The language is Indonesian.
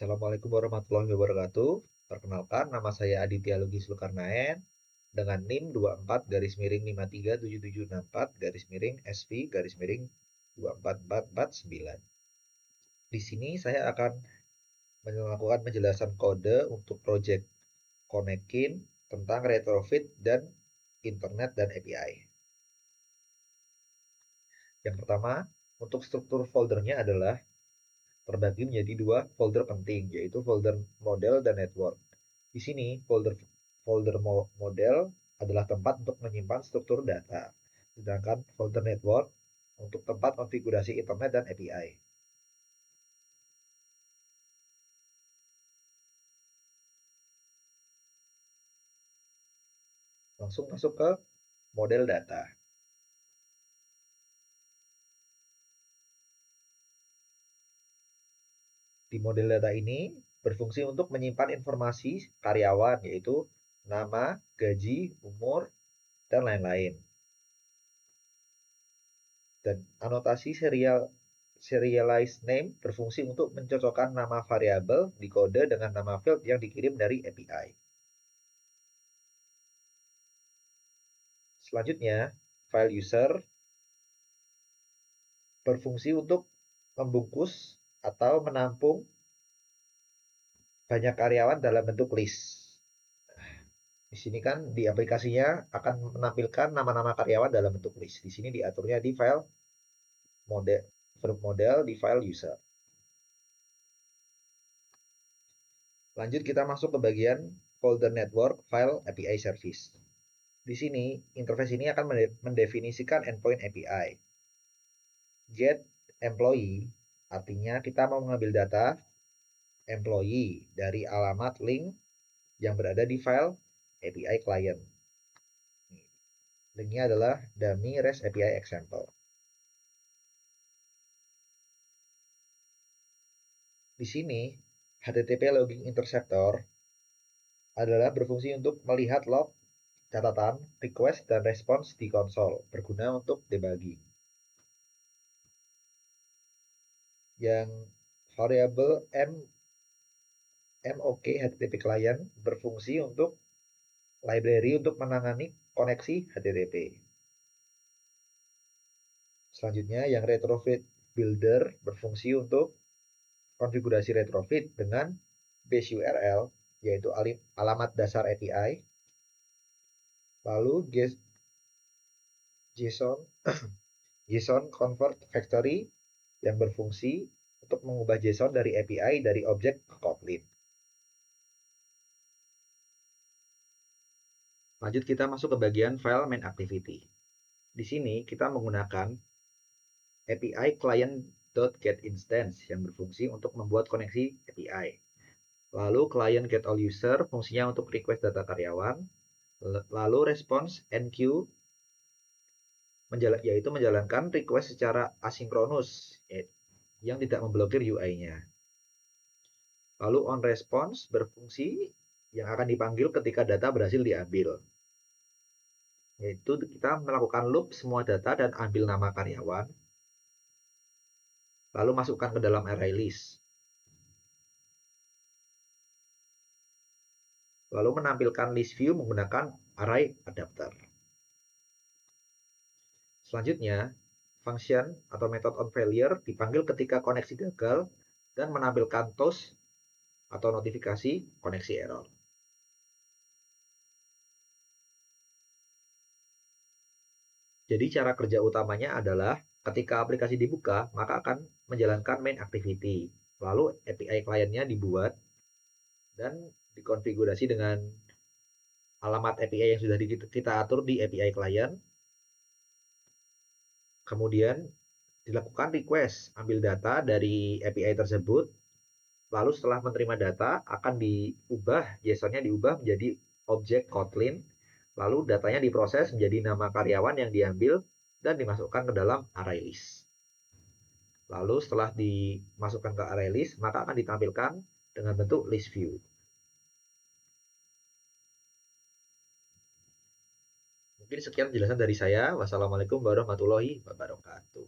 Assalamualaikum warahmatullahi wabarakatuh. Perkenalkan, nama saya Aditya Lugis Zulkarnaen dengan NIM 24-53774-SV-SV-24449. Di sini saya akan melakukan penjelasan kode untuk project Konekin tentang retrofit dan internet dan API. Yang pertama, untuk struktur foldernya adalah terbagi menjadi dua folder penting, yaitu folder model dan network. Di sini, folder model adalah tempat untuk menyimpan struktur data, sedangkan folder network untuk tempat konfigurasi internet dan API. Langsung masuk ke model data. Di model data ini berfungsi untuk menyimpan informasi karyawan, yaitu nama, gaji, umur, dan lain-lain. Dan anotasi serialized name berfungsi untuk mencocokkan nama variabel di kode dengan nama field yang dikirim dari API. Selanjutnya, file user berfungsi untuk membungkus atau menampung banyak karyawan dalam bentuk list. Di sini kan di aplikasinya akan menampilkan nama-nama karyawan dalam bentuk list. Di sini diaturnya di file model di file user. Lanjut kita masuk ke bagian folder network file API service. Di sini interface ini akan mendefinisikan endpoint API. Get employee artinya kita mau mengambil data employee dari alamat link yang berada di file API client. Linknya adalah dummy REST API example. Di sini, HTTP logging interceptor adalah berfungsi untuk melihat log, catatan, request, dan response di konsol, berguna untuk debugging. Yang variable MOK HTTP client berfungsi untuk library untuk menangani koneksi HTTP. Selanjutnya, yang retrofit builder berfungsi untuk konfigurasi retrofit dengan base URL, yaitu alamat dasar API, lalu JSON convert factory yang berfungsi untuk mengubah JSON dari API dari objek ke Kotlin. Lanjut kita masuk ke bagian file main activity. Di sini kita menggunakan API client.getInstance yang berfungsi untuk membuat koneksi API. Lalu client getAllUser fungsinya untuk request data karyawan. Lalu response enqueue yaitu menjalankan request secara asinkronus yang tidak memblokir UI-nya. Lalu onResponse berfungsi yang akan dipanggil ketika data berhasil diambil. Yaitu kita melakukan loop semua data dan ambil nama karyawan. Lalu masukkan ke dalam array list. Lalu menampilkan list view menggunakan array adapter. Selanjutnya, function atau method onFailure dipanggil ketika koneksi gagal dan menampilkan toast atau notifikasi koneksi error. Jadi cara kerja utamanya adalah ketika aplikasi dibuka, maka akan menjalankan main activity. Lalu API kliennya dibuat dan dikonfigurasi dengan alamat API yang sudah kita atur di API client. Kemudian dilakukan request ambil data dari API tersebut. Lalu setelah menerima data akan diubah, JSON-nya diubah menjadi objek Kotlin. Lalu datanya diproses menjadi nama karyawan yang diambil dan dimasukkan ke dalam array list. Lalu setelah dimasukkan ke array list, maka akan ditampilkan dengan bentuk list view. Mungkin sekian penjelasan dari saya. Wassalamualaikum warahmatullahi wabarakatuh.